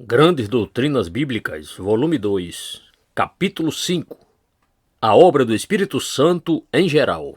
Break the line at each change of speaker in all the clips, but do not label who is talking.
Grandes Doutrinas Bíblicas, volume 2, capítulo 5. A obra do Espírito Santo em geral.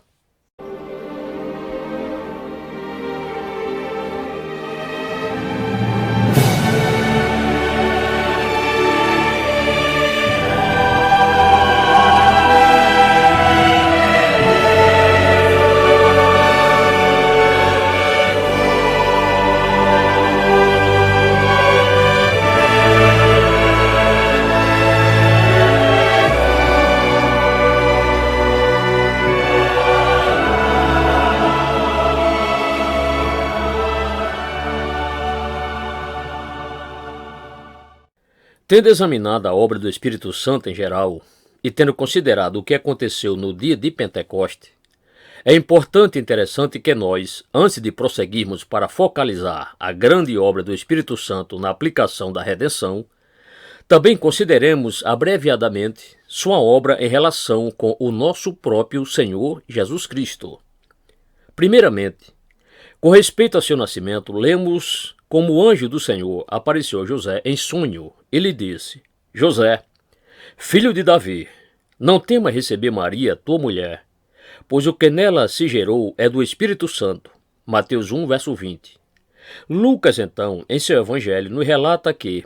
Tendo examinado a obra do Espírito Santo em geral, e tendo considerado o que aconteceu no dia de Pentecoste, é importante e interessante que nós, antes de prosseguirmos para focalizar a grande obra do Espírito Santo na aplicação da redenção, também consideremos abreviadamente sua obra em relação com o nosso próprio Senhor Jesus Cristo. Primeiramente, com respeito ao seu nascimento, lemos como o anjo do Senhor apareceu a José em sonho e lhe disse: José, filho de Davi, não temas receber Maria, tua mulher, pois o que nela se gerou é do Espírito Santo. Mateus 1, verso 20. Lucas, então, em seu evangelho, nos relata que,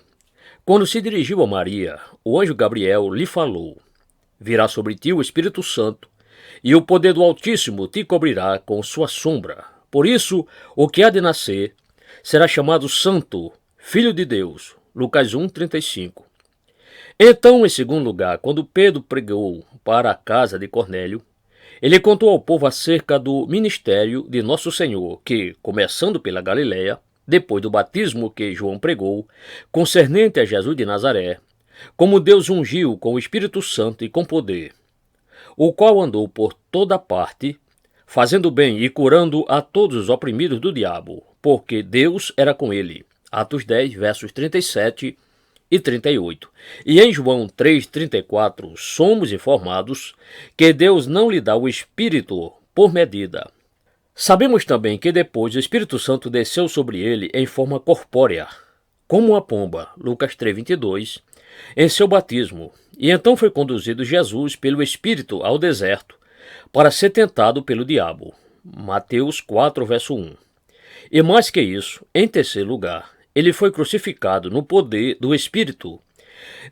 quando se dirigiu a Maria, o anjo Gabriel lhe falou: virá sobre ti o Espírito Santo, e o poder do Altíssimo te cobrirá com sua sombra. Por isso, o que há de nascer será chamado Santo, Filho de Deus. Lucas 1, 35. Então, em segundo lugar, quando Pedro pregou para a casa de Cornélio, ele contou ao povo acerca do ministério de Nosso Senhor, que, começando pela Galiléia, depois do batismo que João pregou, concernente a Jesus de Nazaré, como Deus ungiu com o Espírito Santo e com poder, o qual andou por toda parte, fazendo bem e curando a todos os oprimidos do diabo, porque Deus era com ele. Atos 10, versos 37 e 38. E em João 3,34, somos informados que Deus não lhe dá o Espírito por medida. Sabemos também que depois o Espírito Santo desceu sobre ele em forma corpórea, como uma pomba, Lucas 3,22, em seu batismo, e então foi conduzido Jesus pelo Espírito ao deserto para ser tentado pelo diabo, Mateus 4, verso 1. E mais que isso, em terceiro lugar, ele foi crucificado no poder do Espírito.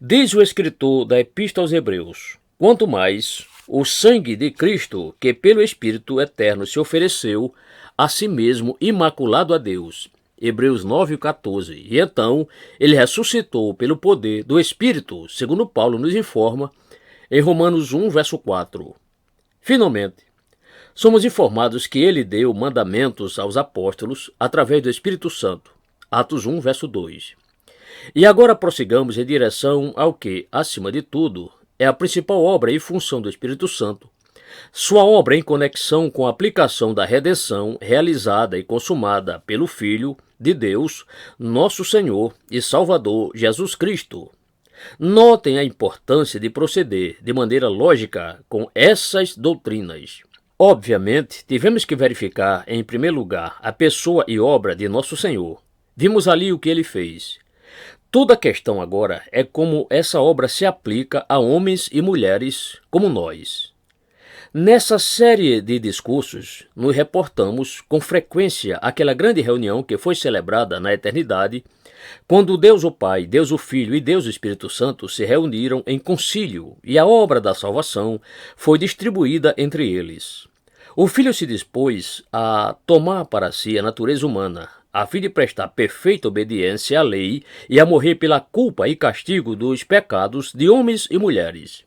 Diz o escritor da Epístola aos Hebreus: quanto mais o sangue de Cristo, que pelo Espírito eterno se ofereceu a si mesmo imaculado a Deus. Hebreus 9, 14. E então ele ressuscitou pelo poder do Espírito, segundo Paulo nos informa em Romanos 1, verso 4. Finalmente, somos informados que ele deu mandamentos aos apóstolos através do Espírito Santo. Atos 1, verso 2. E agora prossigamos em direção ao que, acima de tudo, é a principal obra e função do Espírito Santo, sua obra em conexão com a aplicação da redenção realizada e consumada pelo Filho de Deus, nosso Senhor e Salvador Jesus Cristo. Notem a importância de proceder de maneira lógica com essas doutrinas. Obviamente, tivemos que verificar, em primeiro lugar, a pessoa e obra de nosso Senhor. Vimos ali o que ele fez. Toda a questão agora é como essa obra se aplica a homens e mulheres como nós. Nessa série de discursos, nos reportamos com frequência àquela grande reunião que foi celebrada na eternidade, quando Deus o Pai, Deus o Filho e Deus o Espírito Santo se reuniram em concílio e a obra da salvação foi distribuída entre eles. O Filho se dispôs a tomar para si a natureza humana, a fim de prestar perfeita obediência à lei e a morrer pela culpa e castigo dos pecados de homens e mulheres.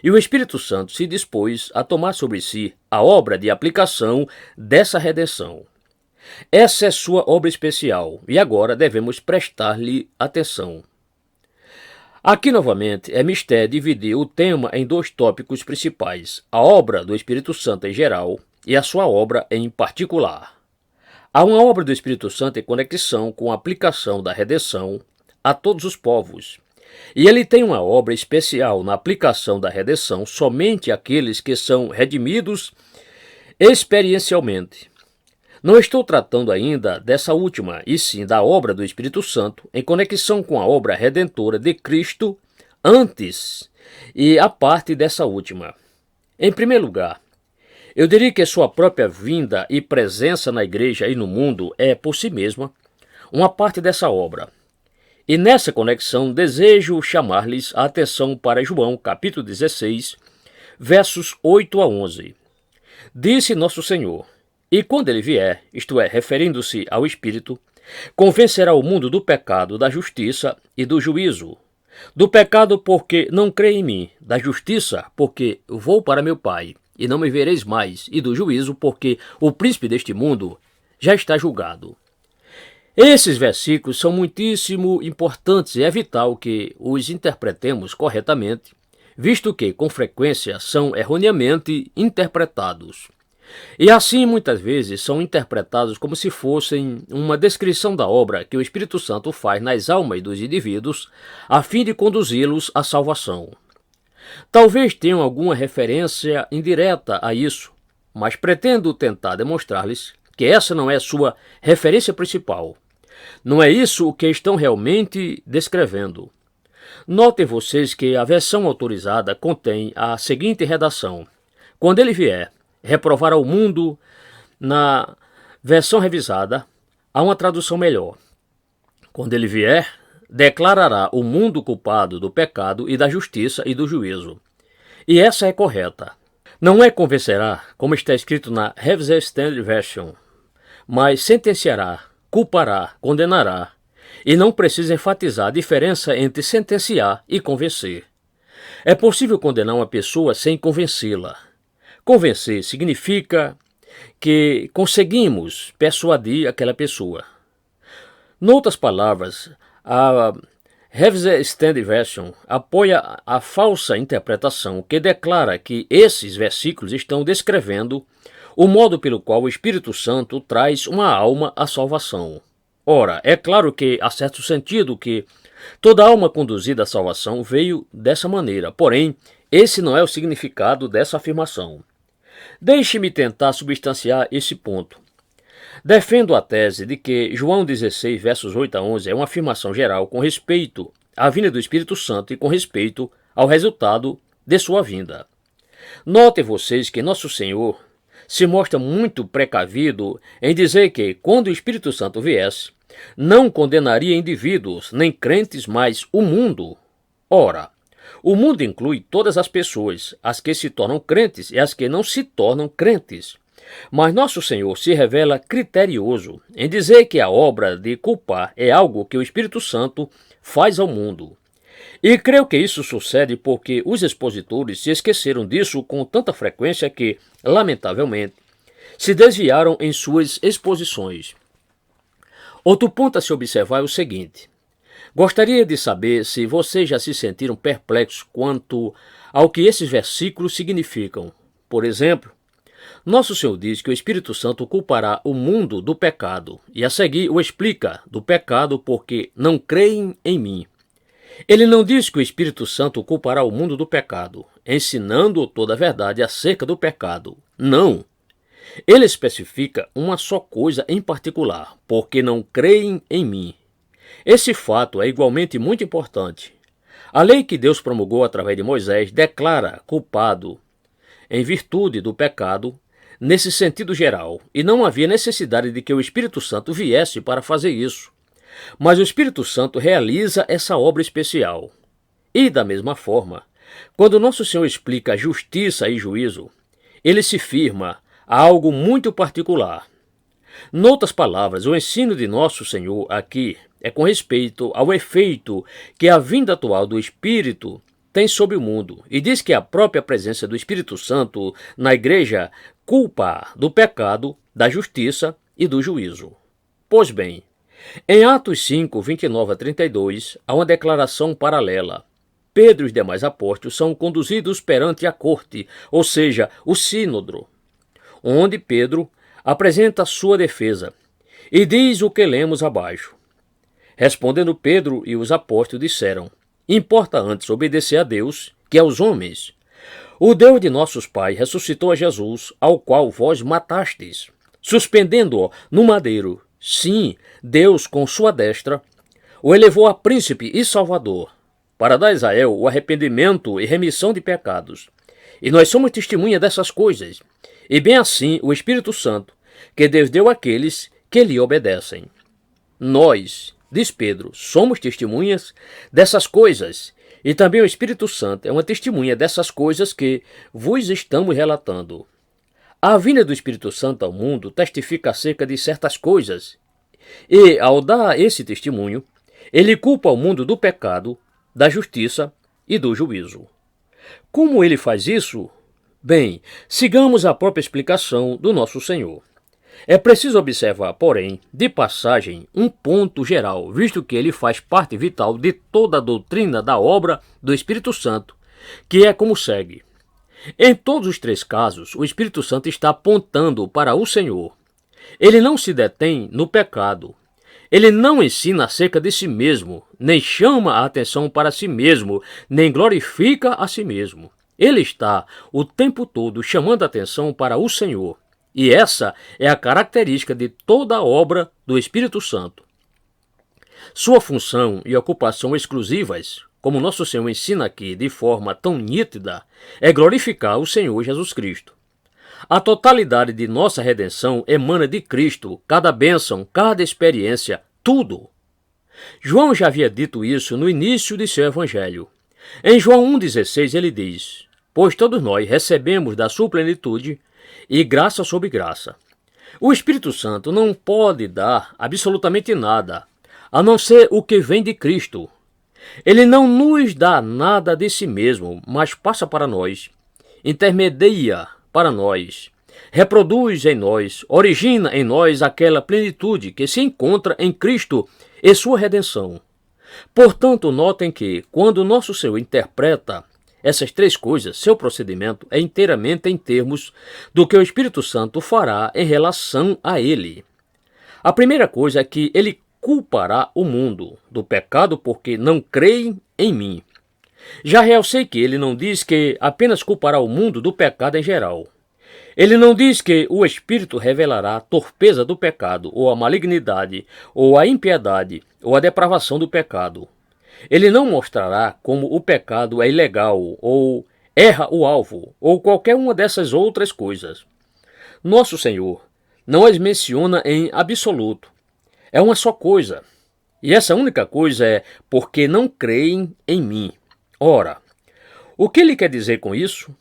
E o Espírito Santo se dispôs a tomar sobre si a obra de aplicação dessa redenção. Essa é sua obra especial e agora devemos prestar-lhe atenção. Aqui, novamente, é mistério dividir o tema em dois tópicos principais: a obra do Espírito Santo em geral e a sua obra em particular. Há uma obra do Espírito Santo em conexão com a aplicação da redenção a todos os povos. E ele tem uma obra especial na aplicação da redenção somente àqueles que são redimidos experiencialmente. Não estou tratando ainda dessa última, e sim da obra do Espírito Santo, em conexão com a obra redentora de Cristo antes e a parte dessa última. Em primeiro lugar, eu diria que sua própria vinda e presença na igreja e no mundo é, por si mesma, uma parte dessa obra. E nessa conexão desejo chamar-lhes a atenção para João, capítulo 16, versos 8 a 11. Disse nosso Senhor: e quando ele vier, isto é, referindo-se ao Espírito, convencerá o mundo do pecado, da justiça e do juízo. Do pecado, porque não crê em mim; da justiça, porque vou para meu Pai, e não me vereis mais; e do juízo, porque o príncipe deste mundo já está julgado. Esses versículos são muitíssimo importantes e é vital que os interpretemos corretamente, visto que, com frequência, são erroneamente interpretados. E assim, muitas vezes, são interpretados como se fossem uma descrição da obra que o Espírito Santo faz nas almas dos indivíduos, a fim de conduzi-los à salvação. Talvez tenham alguma referência indireta a isso, mas pretendo tentar demonstrar-lhes que essa não é sua referência principal. Não é isso o que estão realmente descrevendo. Notem vocês que a versão autorizada contém a seguinte redação: quando ele vier, reprovará o mundo. Na versão revisada, há uma tradução melhor: quando ele vier, declarará o mundo culpado do pecado e da justiça e do juízo. E essa é correta. Não é convencerá, como está escrito na Revised Standard Version, mas sentenciará, culpará, condenará. E não precisa enfatizar a diferença entre sentenciar e convencer. É possível condenar uma pessoa sem convencê-la. Convencer significa que conseguimos persuadir aquela pessoa. Noutras palavras, a Revised Standard Version apoia a falsa interpretação que declara que esses versículos estão descrevendo o modo pelo qual o Espírito Santo traz uma alma à salvação. Ora, é claro que há certo sentido que toda alma conduzida à salvação veio dessa maneira, porém, esse não é o significado dessa afirmação. Deixe-me tentar substanciar esse ponto. Defendo a tese de que João 16, versos 8 a 11 é uma afirmação geral com respeito à vinda do Espírito Santo e com respeito ao resultado de sua vinda. Notem vocês que nosso Senhor se mostra muito precavido em dizer que, quando o Espírito Santo viesse, não condenaria indivíduos nem crentes, mas o mundo. Ora, o mundo inclui todas as pessoas, as que se tornam crentes e as que não se tornam crentes. Mas nosso Senhor se revela criterioso em dizer que a obra de culpar é algo que o Espírito Santo faz ao mundo. E creio que isso sucede porque os expositores se esqueceram disso com tanta frequência que, lamentavelmente, se desviaram em suas exposições. Outro ponto a se observar é o seguinte: gostaria de saber se vocês já se sentiram perplexos quanto ao que esses versículos significam. Por exemplo, nosso Senhor diz que o Espírito Santo culpará o mundo do pecado, e a seguir o explica do pecado porque não creem em mim. Ele não diz que o Espírito Santo culpará o mundo do pecado, ensinando toda a verdade acerca do pecado. Não. Ele especifica uma só coisa em particular: porque não creem em mim. Esse fato é igualmente muito importante. A lei que Deus promulgou através de Moisés declara culpado em virtude do pecado nesse sentido geral, e não havia necessidade de que o Espírito Santo viesse para fazer isso. Mas o Espírito Santo realiza essa obra especial. E, da mesma forma, quando nosso Senhor explica justiça e juízo, ele se firma a algo muito particular. Noutras palavras, o ensino de nosso Senhor aqui é com respeito ao efeito que a vinda atual do Espírito tem sobre o mundo, e diz que a própria presença do Espírito Santo na igreja culpa do pecado, da justiça e do juízo. Pois bem, em Atos 5, 29 a 32, há uma declaração paralela. Pedro e os demais apóstolos são conduzidos perante a corte, ou seja, o sínodo, onde Pedro apresenta sua defesa e diz o que lemos abaixo. Respondendo Pedro e os apóstolos disseram: importa antes obedecer a Deus que aos homens. O Deus de nossos pais ressuscitou a Jesus, ao qual vós matastes. suspendendo-o no madeiro. Sim, Deus, com sua destra, o elevou a príncipe e salvador, para dar a Israel o arrependimento e remissão de pecados. E nós somos testemunha dessas coisas, e bem assim o Espírito Santo, que Deus deu àqueles que lhe obedecem. Nós, diz Pedro, somos testemunhas dessas coisas, e também o Espírito Santo é uma testemunha dessas coisas que vos estamos relatando. A vinda do Espírito Santo ao mundo testifica acerca de certas coisas, e, ao dar esse testemunho, ele culpa o mundo do pecado, da justiça e do juízo. Como ele faz isso? Bem, sigamos a própria explicação do nosso Senhor. É preciso observar, porém, de passagem, um ponto geral, visto que ele faz parte vital de toda a doutrina da obra do Espírito Santo, que é como segue. Em todos os três casos, o Espírito Santo está apontando para o Senhor. Ele não se detém no pecado. Ele não ensina acerca de si mesmo, nem chama a atenção para si mesmo, nem glorifica a si mesmo. Ele está o tempo todo chamando a atenção para o Senhor. E essa é a característica de toda a obra do Espírito Santo. Sua função e ocupação exclusivas, como nosso Senhor ensina aqui de forma tão nítida, é glorificar o Senhor Jesus Cristo. A totalidade de nossa redenção emana de Cristo, cada bênção, cada experiência, tudo. João já havia dito isso no início de seu evangelho. Em João 1,16 ele diz: pois todos nós recebemos da sua plenitude e graça sobre graça. O Espírito Santo não pode dar absolutamente nada, a não ser o que vem de Cristo. Ele não nos dá nada de si mesmo, mas passa para nós, intermedia para nós, reproduz em nós, origina em nós aquela plenitude que se encontra em Cristo e sua redenção. Portanto, notem que, quando nosso Senhor interpreta essas três coisas, seu procedimento é inteiramente em termos do que o Espírito Santo fará em relação a ele. A primeira coisa é que ele culpará o mundo do pecado porque não creem em mim. Já realcei que ele não diz que apenas culpará o mundo do pecado em geral. Ele não diz que o Espírito revelará a torpeza do pecado, ou a malignidade, ou a impiedade, ou a depravação do pecado. Ele não mostrará como o pecado é ilegal, ou erra o alvo, ou qualquer uma dessas outras coisas. Nosso Senhor não as menciona em absoluto. É uma só coisa. E essa única coisa é porque não creem em mim. Ora, o que ele quer dizer com isso?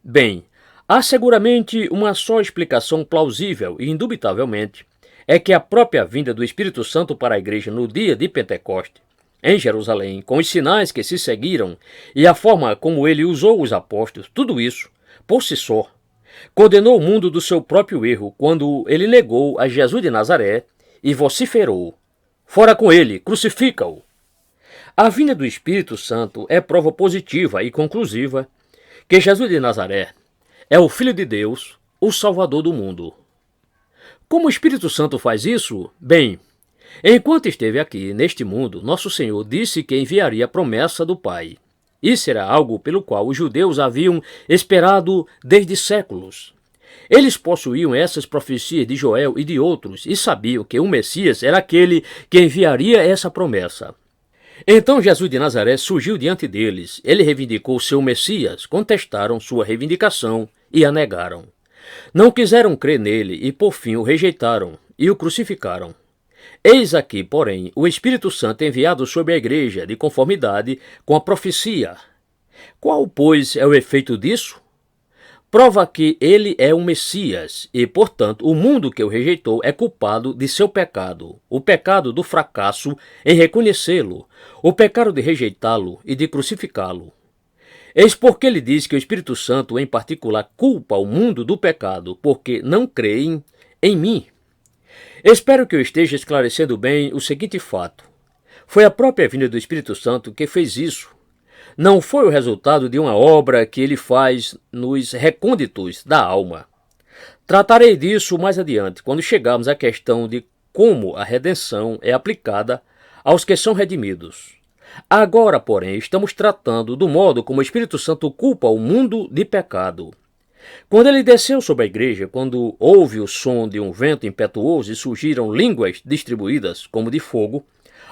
Bem, há seguramente uma só explicação plausível e, indubitavelmente, é que a própria vinda do Espírito Santo para a igreja no dia de Pentecoste, em Jerusalém, com os sinais que se seguiram e a forma como ele usou os apóstolos, tudo isso, por si só, condenou o mundo do seu próprio erro quando ele negou a Jesus de Nazaré e vociferou: fora com ele, crucifica-o. A vinda do Espírito Santo é prova positiva e conclusiva que Jesus de Nazaré é o Filho de Deus, o Salvador do mundo. Como o Espírito Santo faz isso? Bem, enquanto esteve aqui neste mundo, nosso Senhor disse que enviaria a promessa do Pai. Isso era algo pelo qual os judeus haviam esperado desde séculos. Eles possuíam essas profecias de Joel e de outros e sabiam que o Messias era aquele que enviaria essa promessa. Então Jesus de Nazaré surgiu diante deles. Ele reivindicou seu Messias, contestaram sua reivindicação e a negaram. Não quiseram crer nele e por fim o rejeitaram e o crucificaram. Eis aqui, porém, o Espírito Santo enviado sobre a igreja de conformidade com a profecia. Qual, pois, é o efeito disso? Prova que ele é o Messias e, portanto, o mundo que o rejeitou é culpado de seu pecado, o pecado do fracasso em reconhecê-lo, o pecado de rejeitá-lo e de crucificá-lo. Eis porque ele diz que o Espírito Santo, em particular, culpa o mundo do pecado, porque não creem em mim. Espero que eu esteja esclarecendo bem o seguinte fato. Foi a própria vinda do Espírito Santo que fez isso. Não foi o resultado de uma obra que ele faz nos recônditos da alma. Tratarei disso mais adiante, quando chegarmos à questão de como a redenção é aplicada aos que são redimidos. Agora, porém, estamos tratando do modo como o Espírito Santo culpa o mundo de pecado. Quando ele desceu sobre a igreja, quando houve o som de um vento impetuoso e surgiram línguas distribuídas como de fogo,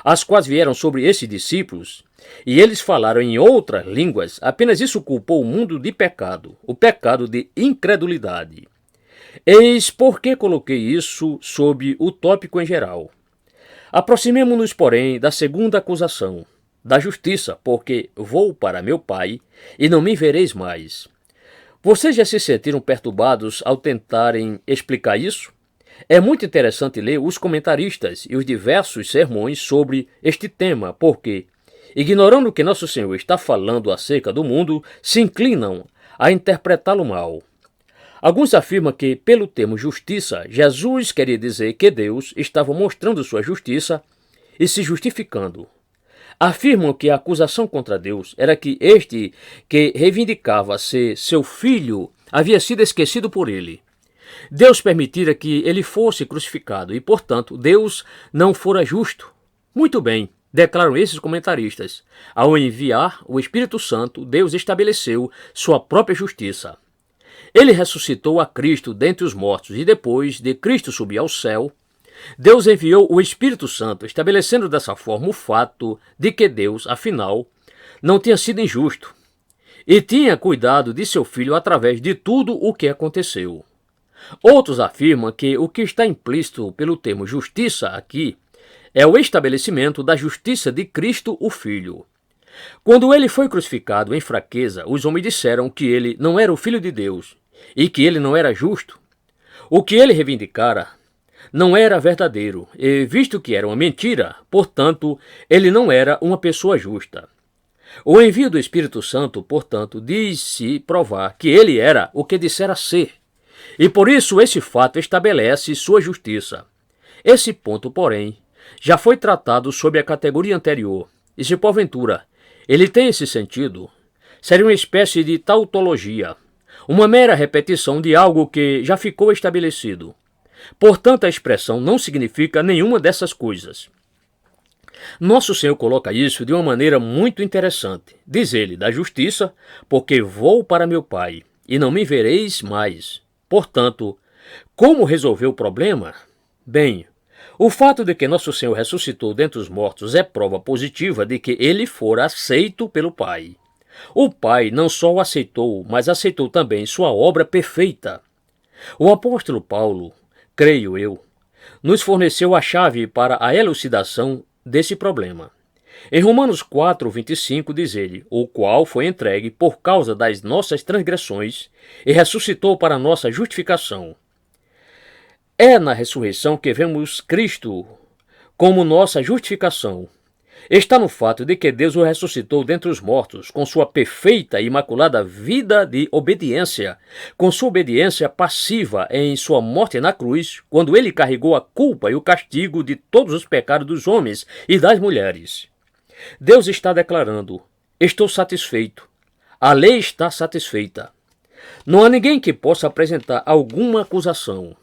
as quais vieram sobre esses discípulos, e eles falaram em outras línguas, apenas isso culpou o mundo de pecado, o pecado de incredulidade. Eis por que coloquei isso sob o tópico em geral. Aproximemo-nos, porém, da segunda acusação, da justiça, porque vou para meu Pai e não me vereis mais. Vocês já se sentiram perturbados ao tentarem explicar isso? É muito interessante ler os comentaristas e os diversos sermões sobre este tema, porque, ignorando o que Nosso Senhor está falando acerca do mundo, se inclinam a interpretá-lo mal. Alguns afirmam que, pelo termo justiça, Jesus queria dizer que Deus estava mostrando sua justiça e se justificando. Afirmam que a acusação contra Deus era que este que reivindicava ser seu filho havia sido esquecido por ele. Deus permitira que ele fosse crucificado e, portanto, Deus não fora justo. Muito bem, declaram esses comentaristas. Ao enviar o Espírito Santo, Deus estabeleceu sua própria justiça. Ele ressuscitou a Cristo dentre os mortos e depois de Cristo subir ao céu, Deus enviou o Espírito Santo, estabelecendo dessa forma o fato de que Deus, afinal, não tinha sido injusto e tinha cuidado de seu filho através de tudo o que aconteceu. Outros afirmam que o que está implícito pelo termo justiça aqui é o estabelecimento da justiça de Cristo, o Filho. Quando ele foi crucificado em fraqueza, os homens disseram que ele não era o Filho de Deus e que ele não era justo. O que ele reivindicara não era verdadeiro, e visto que era uma mentira, portanto, ele não era uma pessoa justa. O envio do Espírito Santo, portanto, diz-se provar que ele era o que dissera ser, e por isso esse fato estabelece sua justiça. Esse ponto, porém, já foi tratado sob a categoria anterior, e se porventura ele tem esse sentido, seria uma espécie de tautologia, uma mera repetição de algo que já ficou estabelecido. Portanto, a expressão não significa nenhuma dessas coisas. Nosso Senhor coloca isso de uma maneira muito interessante. Diz ele, da justiça, porque vou para meu Pai, e não me vereis mais. Portanto, como resolver o problema? Bem, o fato de que Nosso Senhor ressuscitou dentre os mortos é prova positiva de que ele fora aceito pelo Pai. O Pai não só o aceitou, mas aceitou também sua obra perfeita. O apóstolo Paulo, creio eu, nos forneceu a chave para a elucidação desse problema. Em Romanos 4:25 diz ele, o qual foi entregue por causa das nossas transgressões e ressuscitou para a nossa justificação. É na ressurreição que vemos Cristo como nossa justificação. Está no fato de que Deus o ressuscitou dentre os mortos, com sua perfeita e imaculada vida de obediência, com sua obediência passiva em sua morte na cruz, quando ele carregou a culpa e o castigo de todos os pecados dos homens e das mulheres. Deus está declarando, estou satisfeito. A lei está satisfeita. Não há ninguém que possa apresentar alguma acusação.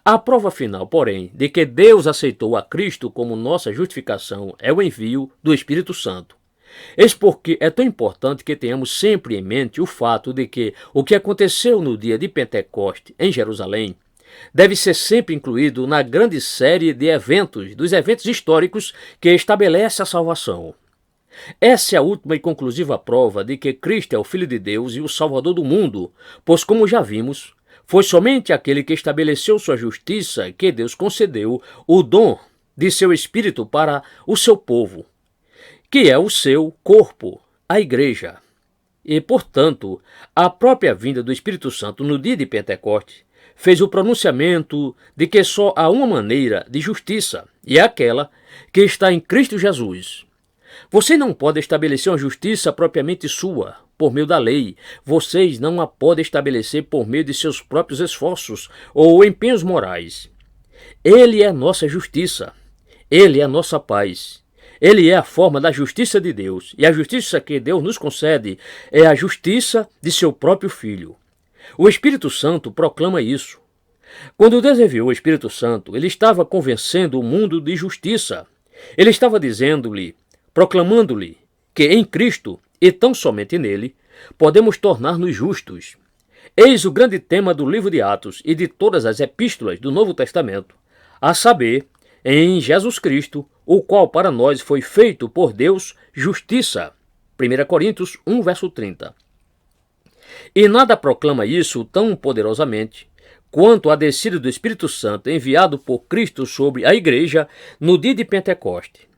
A prova final, porém, de que Deus aceitou a Cristo como nossa justificação é o envio do Espírito Santo. Eis porque é tão importante que tenhamos sempre em mente o fato de que o que aconteceu no dia de Pentecoste em Jerusalém deve ser sempre incluído na grande série de eventos, dos eventos históricos que estabelece a salvação. Essa é a última e conclusiva prova de que Cristo é o Filho de Deus e o Salvador do mundo, pois, como já vimos, foi somente aquele que estabeleceu sua justiça que Deus concedeu o dom de seu Espírito para o seu povo, que é o seu corpo, a Igreja. E, portanto, a própria vinda do Espírito Santo no dia de Pentecoste fez o pronunciamento de que só há uma maneira de justiça, e é aquela que está em Cristo Jesus. Você não pode estabelecer uma justiça propriamente sua, por meio da lei. Vocês não a podem estabelecer por meio de seus próprios esforços ou empenhos morais. Ele é a nossa justiça. Ele é a nossa paz. Ele é a forma da justiça de Deus. E a justiça que Deus nos concede é a justiça de seu próprio Filho. O Espírito Santo proclama isso. Quando Deus enviou o Espírito Santo, ele estava convencendo o mundo de justiça. Ele estava dizendo-lhe, proclamando-lhe, que em Cristo, e tão somente nele, podemos tornar-nos justos. Eis o grande tema do livro de Atos e de todas as epístolas do Novo Testamento, a saber, em Jesus Cristo, o qual para nós foi feito por Deus justiça. 1 Coríntios 1, verso 30. E nada proclama isso tão poderosamente quanto a descida do Espírito Santo enviado por Cristo sobre a igreja no dia de Pentecoste.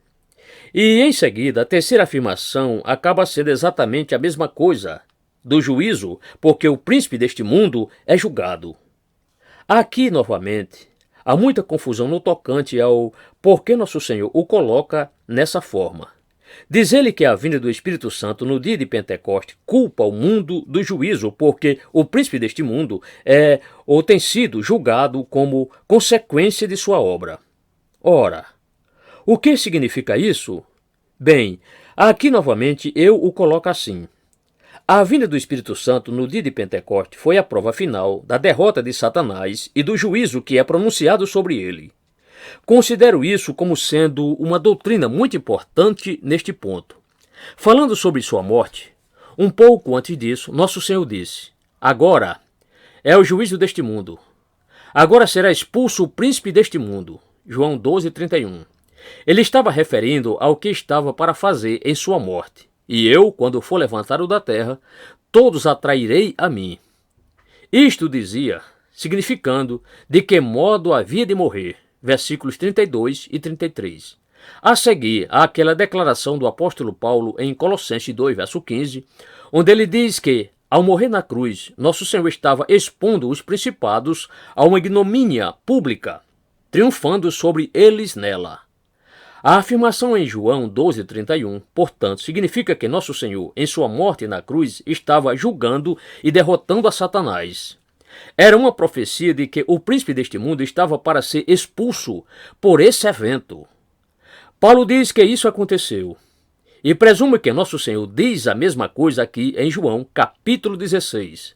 E em seguida, a terceira afirmação acaba sendo exatamente a mesma coisa, do juízo, porque o príncipe deste mundo é julgado. Aqui, novamente, há muita confusão no tocante ao porquê Nosso Senhor o coloca nessa forma. Diz ele que a vinda do Espírito Santo no dia de Pentecoste culpa o mundo do juízo, porque o príncipe deste mundo é ou tem sido julgado como consequência de sua obra. Ora, o que significa isso? Bem, aqui novamente eu o coloco assim. A vinda do Espírito Santo no dia de Pentecoste foi a prova final da derrota de Satanás e do juízo que é pronunciado sobre ele. Considero isso como sendo uma doutrina muito importante neste ponto. Falando sobre sua morte, um pouco antes disso, Nosso Senhor disse: agora é o juízo deste mundo. Agora será expulso o príncipe deste mundo. João 12:31. Ele estava referindo ao que estava para fazer em sua morte. E eu, quando for levantado da terra, todos atrairei a mim. Isto dizia, significando de que modo havia de morrer. Versículos 32 e 33. A seguir, há aquela declaração do apóstolo Paulo em Colossenses 2, verso 15, onde ele diz que, ao morrer na cruz, Nosso Senhor estava expondo os principados a uma ignomínia pública, triunfando sobre eles nela. A afirmação em João 12:31, portanto, significa que Nosso Senhor, em sua morte na cruz, estava julgando e derrotando a Satanás. Era uma profecia de que o príncipe deste mundo estava para ser expulso por esse evento. Paulo diz que isso aconteceu. E presume que Nosso Senhor diz a mesma coisa aqui em João, capítulo 16.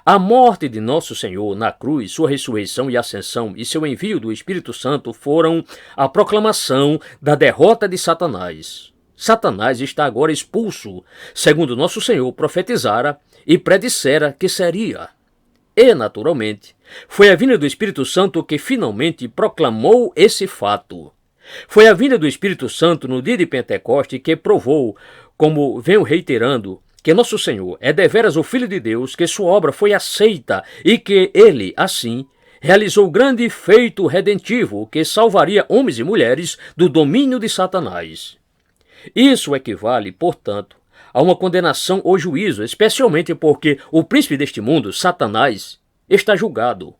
A morte de Nosso Senhor na cruz, sua ressurreição e ascensão e seu envio do Espírito Santo foram a proclamação da derrota de Satanás. Satanás está agora expulso, segundo Nosso Senhor profetizara e predissera que seria. E, naturalmente, foi a vinda do Espírito Santo que finalmente proclamou esse fato. Foi a vinda do Espírito Santo no dia de Pentecoste que provou, como venho reiterando, que Nosso Senhor é deveras o Filho de Deus, que sua obra foi aceita e que ele, assim, realizou grande feito redentivo que salvaria homens e mulheres do domínio de Satanás. Isso equivale, portanto, a uma condenação ou juízo, especialmente porque o príncipe deste mundo, Satanás, está julgado.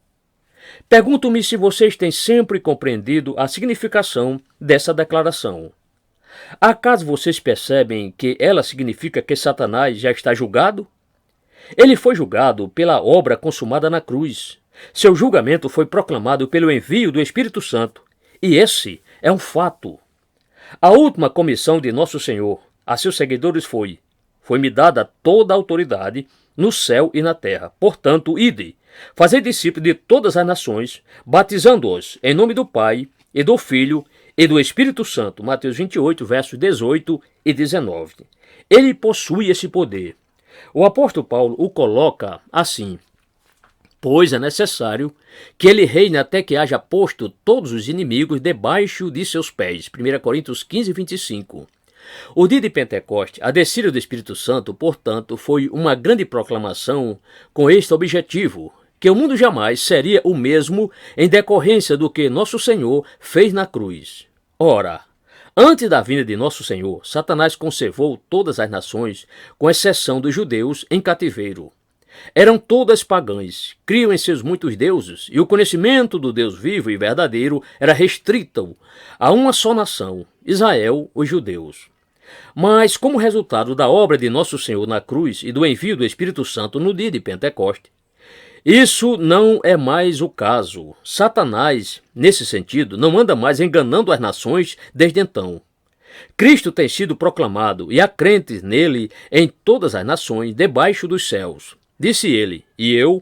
Pergunto-me se vocês têm sempre compreendido a significação dessa declaração. Acaso vocês percebem que ela significa que Satanás já está julgado? Ele foi julgado pela obra consumada na cruz. Seu julgamento foi proclamado pelo envio do Espírito Santo. E esse é um fato. A última comissão de Nosso Senhor a seus seguidores foi-me dada toda a autoridade no céu e na terra. Portanto, ide, fazei discípulos de todas as nações, batizando-os em nome do Pai e do Filho e do Espírito Santo. Mateus 28, versos 18 e 19. Ele possui esse poder. O apóstolo Paulo o coloca assim: pois é necessário que ele reine até que haja posto todos os inimigos debaixo de seus pés. 1 Coríntios 15, 25. O dia de Pentecoste, a descida do Espírito Santo, portanto, foi uma grande proclamação com este objetivo, que o mundo jamais seria o mesmo em decorrência do que Nosso Senhor fez na cruz. Ora, antes da vinda de Nosso Senhor, Satanás conservou todas as nações, com exceção dos judeus, em cativeiro. Eram todas pagãs, criam em seus muitos deuses, e o conhecimento do Deus vivo e verdadeiro era restrito a uma só nação, Israel, os judeus. Mas, como resultado da obra de Nosso Senhor na cruz e do envio do Espírito Santo no dia de Pentecoste, isso não é mais o caso. Satanás, nesse sentido, não anda mais enganando as nações desde então. Cristo tem sido proclamado e há crentes nele em todas as nações debaixo dos céus. Disse ele: e eu,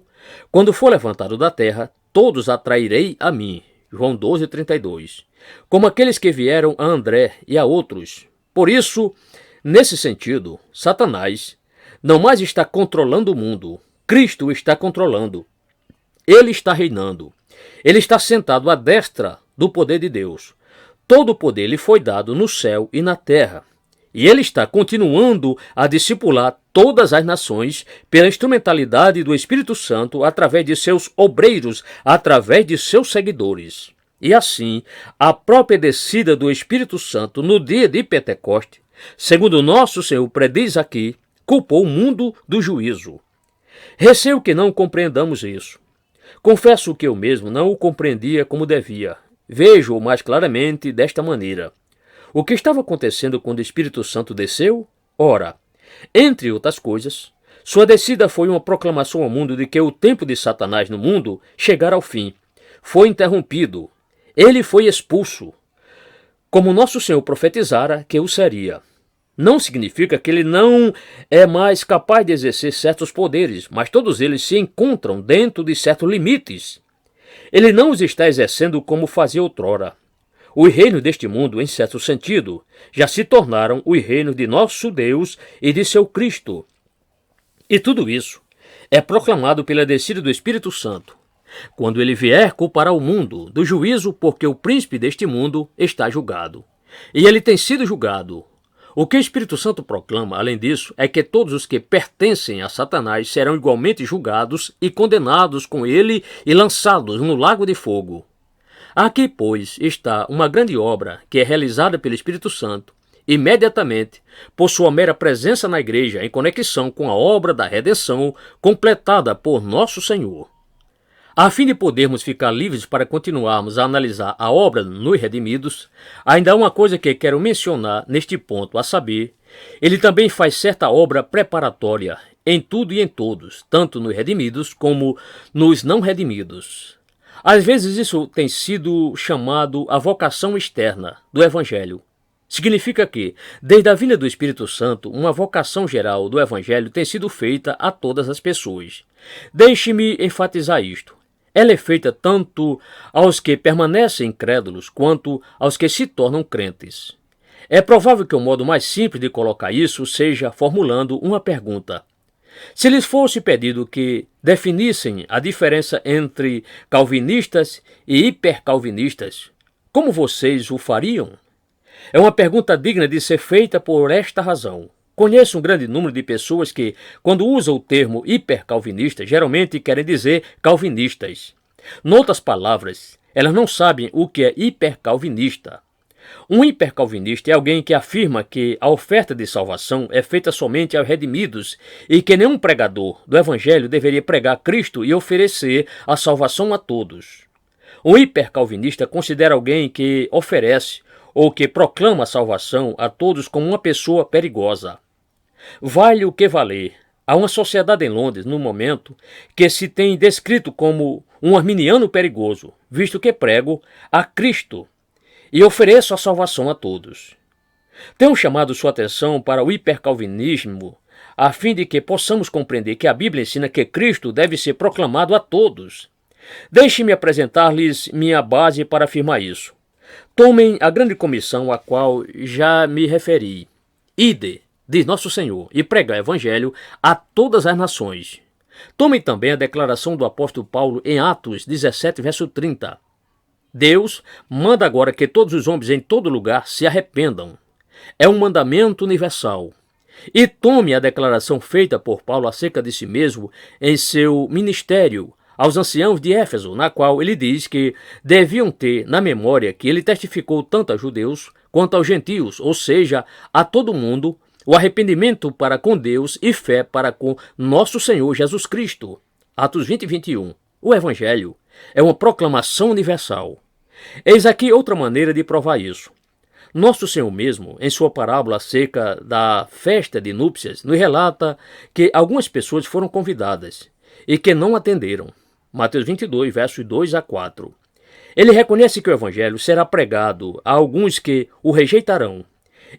quando for levantado da terra, todos atrairei a mim. João 12:32. Como aqueles que vieram a André e a outros. Por isso, nesse sentido, Satanás não mais está controlando o mundo, Cristo está controlando. Ele está reinando. Ele está sentado à destra do poder de Deus. Todo o poder lhe foi dado no céu e na terra. E ele está continuando a discipular todas as nações pela instrumentalidade do Espírito Santo através de seus obreiros, através de seus seguidores. E assim, a própria descida do Espírito Santo no dia de Pentecoste, segundo nosso Senhor prediz aqui, culpou o mundo do juízo. Receio que não compreendamos isso. Confesso que eu mesmo não o compreendia como devia. Vejo-o mais claramente desta maneira. O que estava acontecendo quando o Espírito Santo desceu? Ora, entre outras coisas, sua descida foi uma proclamação ao mundo de que o tempo de Satanás no mundo chegara ao fim. Foi interrompido. Ele foi expulso, como nosso Senhor profetizara que o seria. Não significa que ele não é mais capaz de exercer certos poderes, mas todos eles se encontram dentro de certos limites. Ele não os está exercendo como fazia outrora. Os reinos deste mundo, em certo sentido, já se tornaram os reinos de nosso Deus e de seu Cristo. E tudo isso é proclamado pela descida do Espírito Santo. Quando ele vier, culpará o mundo do juízo, porque o príncipe deste mundo está julgado. E ele tem sido julgado. O que o Espírito Santo proclama, além disso, é que todos os que pertencem a Satanás serão igualmente julgados e condenados com ele e lançados no lago de fogo. Aqui, pois, está uma grande obra que é realizada pelo Espírito Santo, imediatamente, por sua mera presença na igreja, em conexão com a obra da redenção completada por nosso Senhor. A fim de podermos ficar livres para continuarmos a analisar a obra nos redimidos, ainda há uma coisa que quero mencionar neste ponto, a saber, ele também faz certa obra preparatória em tudo e em todos, tanto nos redimidos como nos não redimidos. Às vezes isso tem sido chamado a vocação externa do Evangelho. Significa que, desde a vinda do Espírito Santo, uma vocação geral do Evangelho tem sido feita a todas as pessoas. Deixe-me enfatizar isto. Ela é feita tanto aos que permanecem incrédulos quanto aos que se tornam crentes. É provável que o modo mais simples de colocar isso seja formulando uma pergunta. Se lhes fosse pedido que definissem a diferença entre calvinistas e hipercalvinistas, como vocês o fariam? É uma pergunta digna de ser feita por esta razão. Conheço um grande número de pessoas que, quando usam o termo hipercalvinista, geralmente querem dizer calvinistas. Noutras palavras, elas não sabem o que é hipercalvinista. Um hipercalvinista é alguém que afirma que a oferta de salvação é feita somente aos redimidos e que nenhum pregador do Evangelho deveria pregar Cristo e oferecer a salvação a todos. Um hipercalvinista considera alguém que oferece ou que proclama a salvação a todos como uma pessoa perigosa. Vale o que valer. Há uma sociedade em Londres, no momento, que se tem descrito como um arminiano perigoso, visto que prego a Cristo e ofereço a salvação a todos. Tenho chamado sua atenção para o hipercalvinismo, a fim de que possamos compreender que a Bíblia ensina que Cristo deve ser proclamado a todos. Deixe-me apresentar-lhes minha base para afirmar isso. Tomem a grande comissão a qual já me referi. Ide, diz nosso Senhor, e pregai o Evangelho a todas as nações. Tomem também a declaração do apóstolo Paulo em Atos 17, verso 30. Deus manda agora que todos os homens em todo lugar se arrependam. É um mandamento universal. E tome a declaração feita por Paulo acerca de si mesmo em seu ministério aos anciãos de Éfeso, na qual ele diz que deviam ter na memória que ele testificou tanto a judeus quanto aos gentios, ou seja, a todo mundo, o arrependimento para com Deus e fé para com nosso Senhor Jesus Cristo. Atos 20 e 21. O Evangelho é uma proclamação universal. Eis aqui outra maneira de provar isso. Nosso Senhor mesmo, em sua parábola acerca da festa de núpcias, nos relata que algumas pessoas foram convidadas e que não atenderam. Mateus 22, versos 2 a 4. Ele reconhece que o Evangelho será pregado a alguns que o rejeitarão.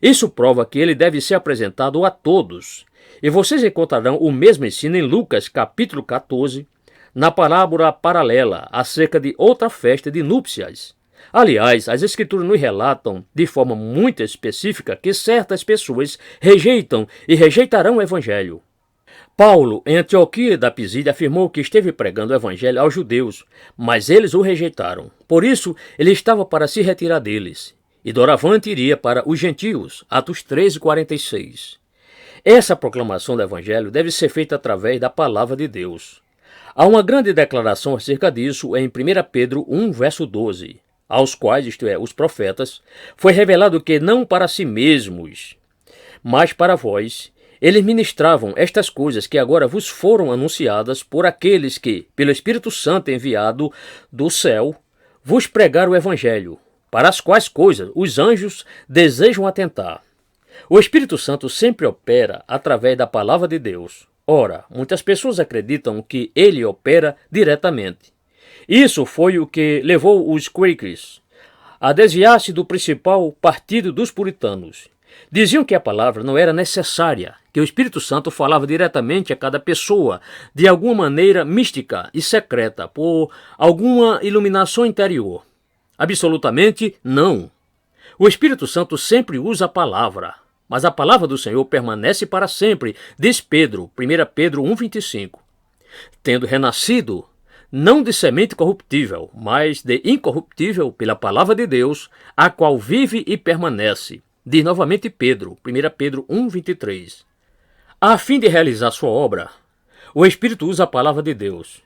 Isso prova que ele deve ser apresentado a todos. E vocês encontrarão o mesmo ensino em Lucas, capítulo 14, na parábola paralela acerca de outra festa de núpcias. Aliás, as Escrituras nos relatam de forma muito específica que certas pessoas rejeitam e rejeitarão o Evangelho. Paulo, em Antioquia da Pisídia, afirmou que esteve pregando o evangelho aos judeus, mas eles o rejeitaram. Por isso, ele estava para se retirar deles, e doravante iria para os gentios. Atos 13:46. Essa proclamação do evangelho deve ser feita através da palavra de Deus. Há uma grande declaração acerca disso em 1 Pedro 1, verso 12, aos quais, isto é, os profetas, foi revelado que não para si mesmos, mas para vós, eles ministravam estas coisas que agora vos foram anunciadas por aqueles que, pelo Espírito Santo enviado do céu, vos pregaram o Evangelho, para as quais coisas os anjos desejam atentar. O Espírito Santo sempre opera através da palavra de Deus. Ora, muitas pessoas acreditam que ele opera diretamente. Isso foi o que levou os Quakers a desviar-se do principal partido dos puritanos. Diziam que a palavra não era necessária, que o Espírito Santo falava diretamente a cada pessoa, de alguma maneira mística e secreta, por alguma iluminação interior. Absolutamente não. O Espírito Santo sempre usa a palavra, mas a palavra do Senhor permanece para sempre, diz Pedro, 1 Pedro 1,25. Tendo renascido, não de semente corruptível, mas de incorruptível pela palavra de Deus, a qual vive e permanece. Diz novamente Pedro, 1 Pedro 1,23. A fim de realizar sua obra, o Espírito usa a palavra de Deus.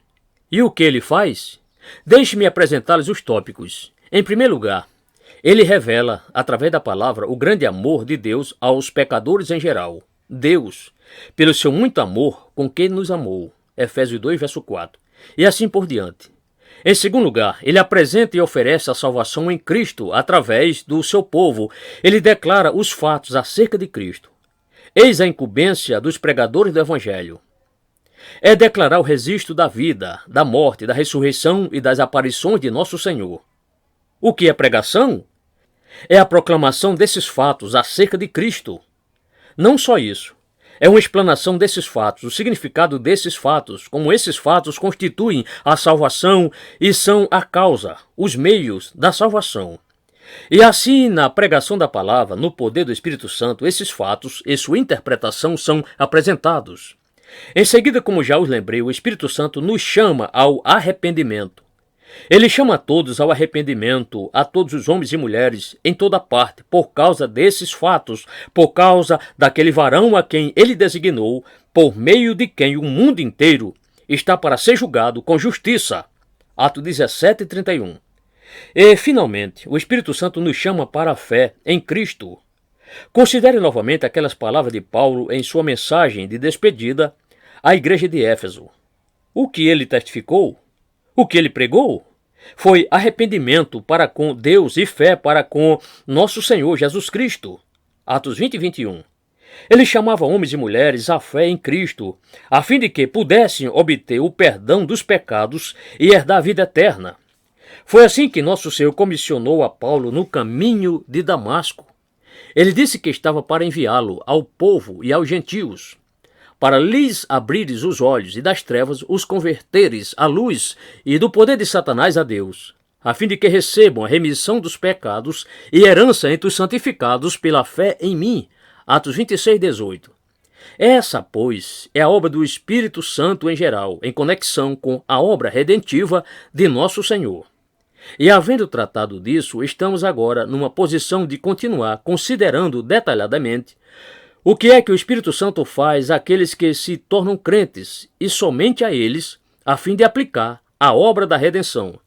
E o que ele faz? Deixe-me apresentar-lhes os tópicos. Em primeiro lugar, ele revela, através da palavra, o grande amor de Deus aos pecadores em geral. Deus, pelo seu muito amor com que nos amou. Efésios 2, verso 4. E assim por diante. Em segundo lugar, ele apresenta e oferece a salvação em Cristo através do seu povo. Ele declara os fatos acerca de Cristo. Eis a incumbência dos pregadores do Evangelho. É declarar o registro da vida, da morte, da ressurreição e das aparições de nosso Senhor. O que é pregação? É a proclamação desses fatos acerca de Cristo. Não só isso. É uma explanação desses fatos, o significado desses fatos, como esses fatos constituem a salvação e são a causa, os meios da salvação. E assim, na pregação da palavra, no poder do Espírito Santo, esses fatos e sua interpretação são apresentados. Em seguida, como já os lembrei, o Espírito Santo nos chama ao arrependimento. Ele chama a todos ao arrependimento, a todos os homens e mulheres, em toda parte, por causa desses fatos, por causa daquele varão a quem ele designou, por meio de quem o mundo inteiro está para ser julgado com justiça. Atos 17:31. E, finalmente, o Espírito Santo nos chama para a fé em Cristo. Considere novamente aquelas palavras de Paulo em sua mensagem de despedida à igreja de Éfeso. O que ele testificou? O que ele pregou? Foi arrependimento para com Deus e fé para com nosso Senhor Jesus Cristo. Atos 20:21. Ele chamava homens e mulheres à fé em Cristo, a fim de que pudessem obter o perdão dos pecados e herdar a vida eterna. Foi assim que nosso Senhor comissionou a Paulo no caminho de Damasco. Ele disse que estava para enviá-lo ao povo e aos gentios, para lhes abrires os olhos e das trevas os converteres à luz e do poder de Satanás a Deus, a fim de que recebam a remissão dos pecados e herança entre os santificados pela fé em mim. Atos 26:18. Essa, pois, é a obra do Espírito Santo em geral, em conexão com a obra redentiva de nosso Senhor. E havendo tratado disso, estamos agora numa posição de continuar considerando detalhadamente o que é que o Espírito Santo faz àqueles que se tornam crentes, e somente a eles, a fim de aplicar a obra da redenção.